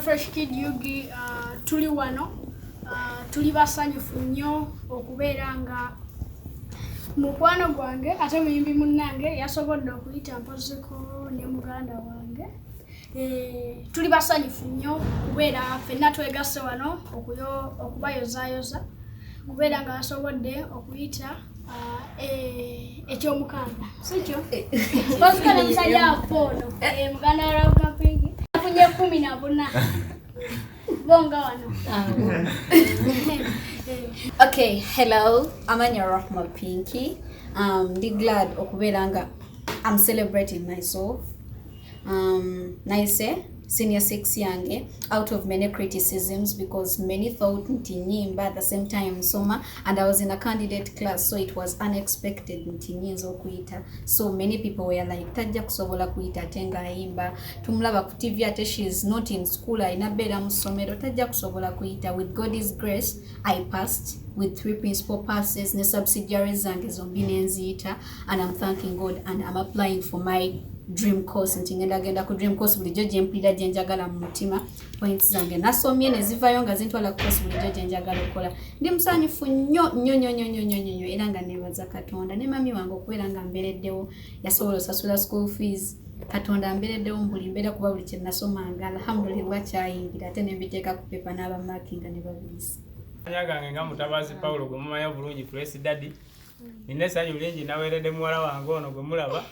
Fresh Kid Yugi tuli wano tuli basanyufu nnyo okubeera nga mukwano gwange ate muyimbi munnange yasobodde okuyita mpozeko ne muganda wange. Tuli basanyufu nnyo kubeera ffenna twegasse wano okubayozaayoza kubeera nga yasobodde okuyita ekyomukanda sikyo basika ne musajja afono muganda wa Kapingi afunye 14 bonga wano. Okay, hello, Amanya Rahma Pinky. Ndi glad okubeera nga I'm celebrating myself. Nice senior 6 yange out of many criticisms because many thought nti nyimba at the same time soma, and I was in a candidate class, so it was unexpected nti nyinza okuyita. So many people were like tajja kusobola kuyita tenga ayimba, tumulaba ku TV ate she is not in school, ayinabeera mu ssomero, tajja kusobola kuyita. With God's grace I passed with 3 principal passes ne subsidiaries zange zombi nenziyita, and I'm thanking God and I'm applying for my dream course. Ntingenda ku dream course bulijjo gye mpulira gye njagala mu mutima. Points zange nasomye ne zivayo nga zintwala ku course bulijjo gye njagala okukola. Ndi musanyufu nnyo era nga neebaza Katonda ne mami wange okubeera nga mbeereddewo yasobola osasula school fees. Katonda mbeereddewo mu buli mbeera kuba buli kye nasomanga alhamdulillah kyayingira ate ne mbiteeka ku pepa n'abamaakinga ne babiyisa. Gange nga Mutabazi Paulo gwe mumanyi bulungi Fresh Daddy. Nina essanyu lingi naweeredde muwala wange ono gwe mulaba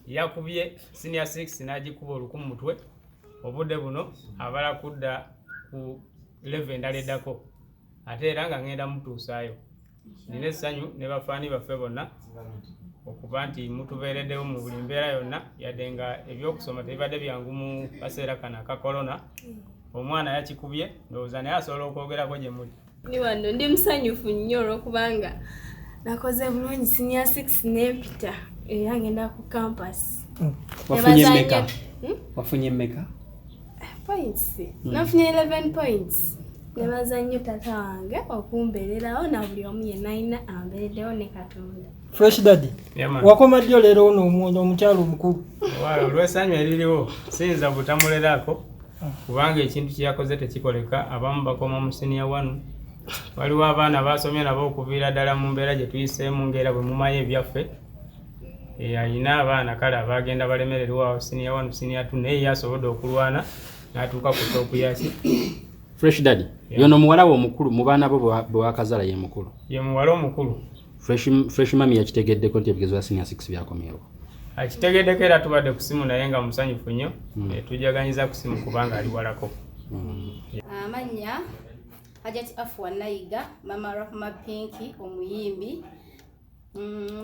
yakubye senior 6 n'agikuba olukumu mutwe. Obudde buno abala kudda ku 11 endala eddako ate era nga ngenda mutuusaayo. Nina essanyu ne bafaani baffe bonna okuba nti mutubeereddewo mu buli mbeera yonna yadde nga ebyokusoma tebibadde byangu mu kaseera kano aka korona. Omwana yakikubye ndowooza naye asobola okwogerako gye muli. Ni wano ndi musanyufu nnyo olw'okubanga nakoze bulungi senior 6 n'empita era ngenda ku campus. Wafunye mmeka? Points. Nafunye 11 points. Nebaza nnyo tata wange okumbeererawo na buli omu yenna ayina ambeereddewo ne Katonda. Fresh Daddy, wakoma ddyo leero ono omukyalo omukulu. Olw'essanyu eririwo siyinza butamuleraako kubanga ekintu kye yakoze tekikoleka. Abamu bakoma mu senior 1. Waliwo abaana basomye nabo okuviira ddala mu mbeera gye tuyiseemu ng'era bwe mumanyi ebyaffe. Ayina abaana kale abagenda balemererwa senior 1 senior 2 naye yasobodde okulwana n'atuuka ku top yaki. Fresh Daddy, yono muwala wo omukulu mu baana bo bwe wakazala ye mukulu? Ye muwala omukulu. Fresh mami yakitegeddeko nti ebigezo bya senior 6 byakomyewo? Akitegeddeko era tubadde ku simu naye nga musanyufu nnyo. Tujaganyiza ku simu kubanga ali walako. Amanya Hajati Afwan Nayiga, Mama Rahma Pinky omuyimbi.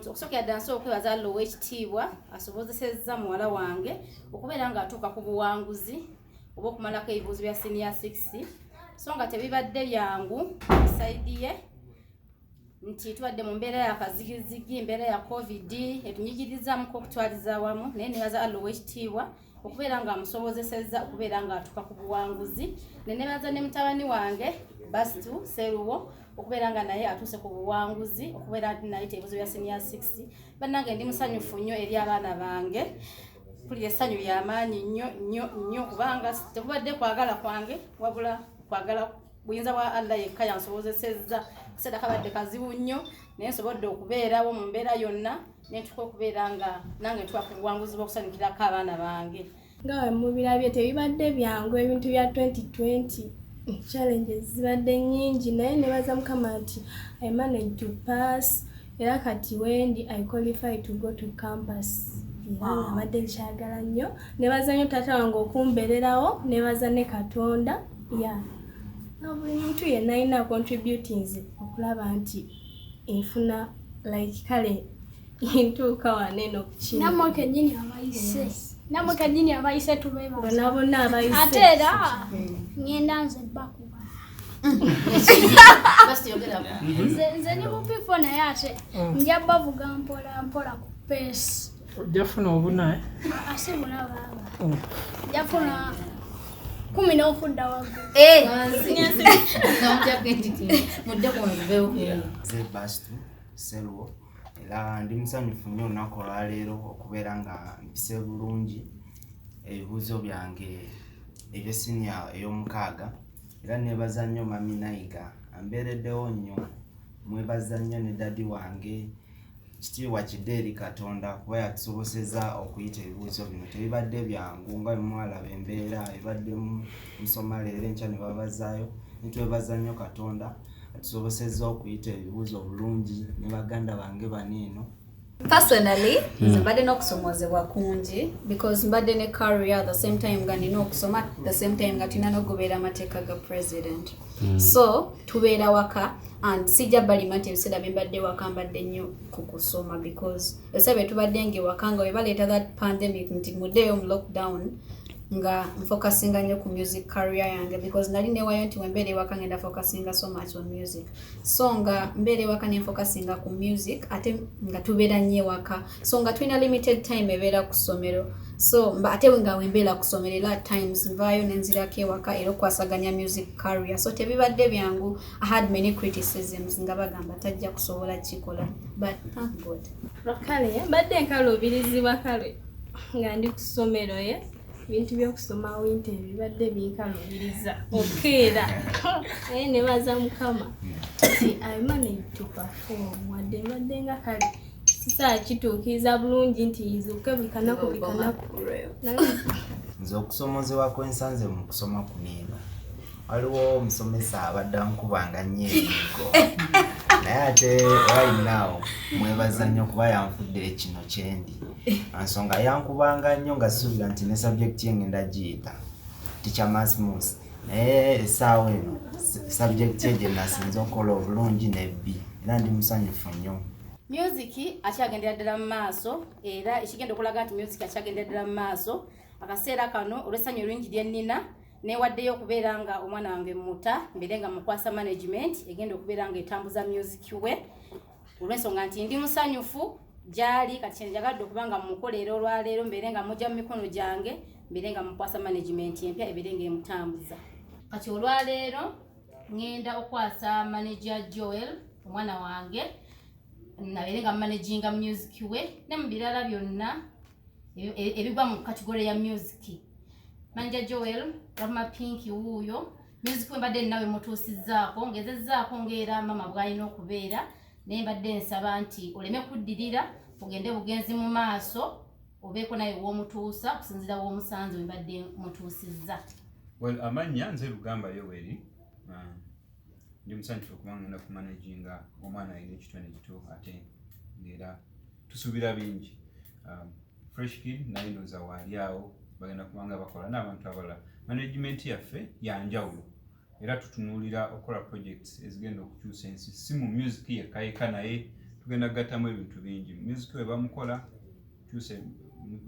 Okusooka danso okwebaza Lowe ekitiibwa asobozesezza muwala wange okubeera nga atuuka ku buwanguzi oba okumalako ebibuuzo bya senior 6. So nga tebibadde byangu saidi ye nti tubadde mu mbeera ya kazigizigi, mbeera ya COVID etunyigirizamuko okutwaliza awamu, naye nebaza Lowe ekitiibwa okubeera nga amusobozesezza okubeera nga atuuka ku buwanguzi. Nebaza ne mutabani wange Bastu Seruwo okubeera nga naye atuuse ku buwanguzi okubeera nti naye ebibuuzo bya senior 6. Bannange ndi musanyufu nnyo eri abaana bange. Mpulira essanyu ly'amaanyi nnyo kubanga tekubadde kwagala kwange wabula kwagala buyinza bwa Allah yekka yansobozesezza. Kaseera kabadde kazibu nnyo naye nsobodde okubeerawo mu mbeera yonna n'entuuka okubeera nga nange ntuuka ku buwanguzi bw'okusanyukirako abaana bange. Nga mubirabye tebibadde byangu ebintu bya 2020. Challenges zibadde nnyingi naye nebaza Mukama nti I managed to pass era kati wendi I qualify to go to campus. Era abadde nkyagala nnyo. Nebaza nnyo tata wange okumbeererawo, nebaza ne Katonda. Buli muntu yenna alina contributings okulaba nti enfuna like kale intuuka waneeno kukintu. Namwe kennyini abayise. Namwe kennyini abayise tubeebaza. Bonna abayise. Ate era ngenda nze bakuba. Nze ni mupifo naye ate nja bavuga mpola mpola ku pace. Ojjafuna obuna Ase mulaba. Njafuna 10 n'okudda waggulu. Mudde ku nveewo. Ze Bastu Seruwo era ndi musanyufu nnyo olunaku olwaleero okubeera nga mpise bulungi ebibuuzo byange ebyo senior ey'omukaaga era nebaza nnyo Mami Nayiga ambeereddewo nnyo mwebaza nnyo ne dadi wange kitiibwa Kideeri Katonda kuba yatusoboseza okuyita ebibuuzo bino tebibadde byangu nga bemwalaba embeera ebadde musoma leero enkya ne babazaayo nitwebaza nnyo Katonda atusoboseza okuyita ebibuuzo bulungi ne baganda bange baniino. Personally, mbadde n'okusomozebwa kungi because mbadde ne career at the same time nga nina okusoma at the same time nga tulina n'ogoberera amateeka ga president. So tubeera waka and sijja balima nti ebiseera bye mbadde waka mbadde nnyo ku kusoma because ebiseera bye tubadde ng'ewaka nga bwe baleeta that pandemic nti muddeyo mu lockdown nga focusinga nnyo ku music career yange because nali newayo nti wembeera ewaka ngenda focusinga so much on music. So nga mbeera ewaka ne focusinga ku music ate nga tubeera nnyo ewaka so nga tulina limited time ebeera ku ssomero so ate nga wembeera ku ssomero era at times nvaayo nenzirako ewaka era okwasaganya music career so tebibadde byangu. I had many criticisms nga bagamba tajja kusobola kikola but thank God. Kale mbadde nkaluubirizibwa kale nga ndi ku ssomero bintu byokusoma winter bibadde binkaluubiriza okeera nebaza Mukama ti I managed to perform wadde mbadde nga kale sisaa kituukiriza bulungi nti izuuke buli kanaku nze okusomozebwa kwensanze mu kusoma kuneeno waliwo omusomesa abadde ankubanga nnyo ebigo naye ate right now mwebaza nnyo kuba yanfudde kino kyendi ensonga yankubanga nnyo nga suubira nti ne subject ye ngenda giyita teacher Masmus naye essaawa eno subject ye gye nasinze okukola obulungi nebbi era ndi musanyufu nnyo. Music akyagendera ddala mu maaso era ekigenda okulaga nti music akyagendera ddala mu maaso akaseera kano olw'essanyu olungi lye nnina newaddeyo okubeera nga omwana wange muta mbeere nga mukwasa management egenda okubeera nga etambuza music we olw'ensonga nti ndi musanyufu gyali kati kyenjagadde okuba nga mumukoleera olwaleero mbeere nga mujja mu mikono gyange mbeere nga mukwasa management empya ebeere nga emutambuza. Kati olwaleero ngenda okwasa manager Joel omwana wange nabeere nga mumanaginga music we ne mu birala byonna ebigwa mu kategore ya music. Manager Joel Rama Pinky wuuyo music we mbadde nawe mutuusizzaako ngezezzaako ng'era mama bw'alina okubeera naye mbadde nsaba nti oleme kuddirira ogende bugenzi mu maaso obeeko naye w'omutuusa okusinziira w'omusanze we mbadde mutuusizza. Well, amannya nze Lugamba Yoweri ndi musanyufu okuba ngenda kumanaginga omwana alina ekitone kito ate ng'era tusuubira bingi. Fresh Kid naye ndowooza waali awo bagenda kubanga bakola n'abantu abalala. Management yaffe yanjawulo era tutunuulira okukola projects ezigenda okukyusa ensi si mu music yekka naye tugenda kugattamu ebintu bingi. Music we bamukola kyuse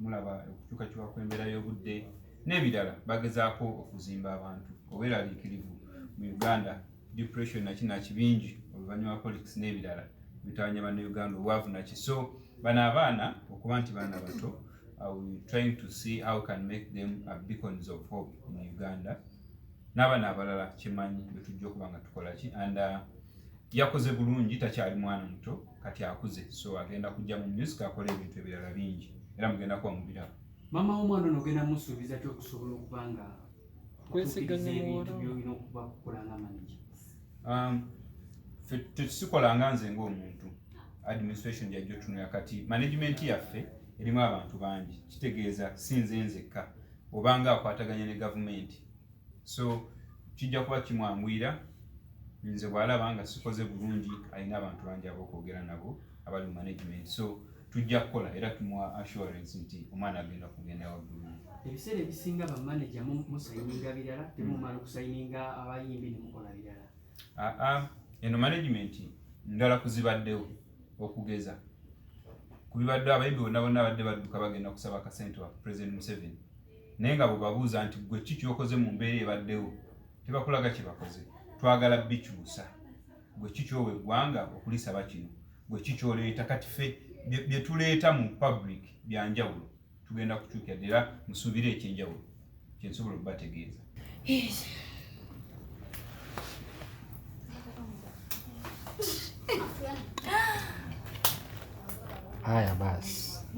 mulaba okukyukakyuka kw'embeera y'obudde n'ebirala bagezaako okuzimba abantu obweraliikirivu mu Uganda depression naki bingi oluvannyuma politics n'ebirala bitawanya bannayuganda obwavu naki so bano abaana okuba nti baana bato we trying to see how can make them beacons of hope in Uganda n'abaana abalala kimanyi betujja okuba nga tukola ki and yakoze bulungi takyali mwana muto kati akuze so agenda kujja mu music akola ebintu ebirala bingi era mugenda kuba mubiraba. Mama w'omwana ono ogenda musuubiza ki okusobola okuba nga kwesiganya ebintu by'olina okuba kukola nga manager? Tetusikolanga nze ng'omuntu administration jajja otunula kati management yaffe erimu abantu bangi kitegeeza si nze nzekka obanga akwataganya ne gavumenti so kijja kuba kimwanguyira nze bw'alaba nga sikoze bulungi alina abantu bangi ab'okwogera nabo abali mu management so tujja kukola era tumuwa assurance nti omwana agenda kugenda waggulu. Ebiseera ebisinga bamanager musayininga birala temumala okusayininga abayimbi ne mukola birala? Eno management ndala kuzibaddewo okugeza kubibadde abayimbi bonna badde badduka bagenda kusaba akasente wa President Museveni naye nga bwebabuuza nti gwe ki kyokoze mu mbeera ebaddewo tebakulaga kye bakoze twagala bikyusa gwe ki kyowa eggwanga okulisaba kino gwe ki kyoleeta kati ffe bye tuleeta mu public byanjawulo tugenda kukyukira ddala musuubire ekyenjawulo kyensobola okubategeeza. Haya basi.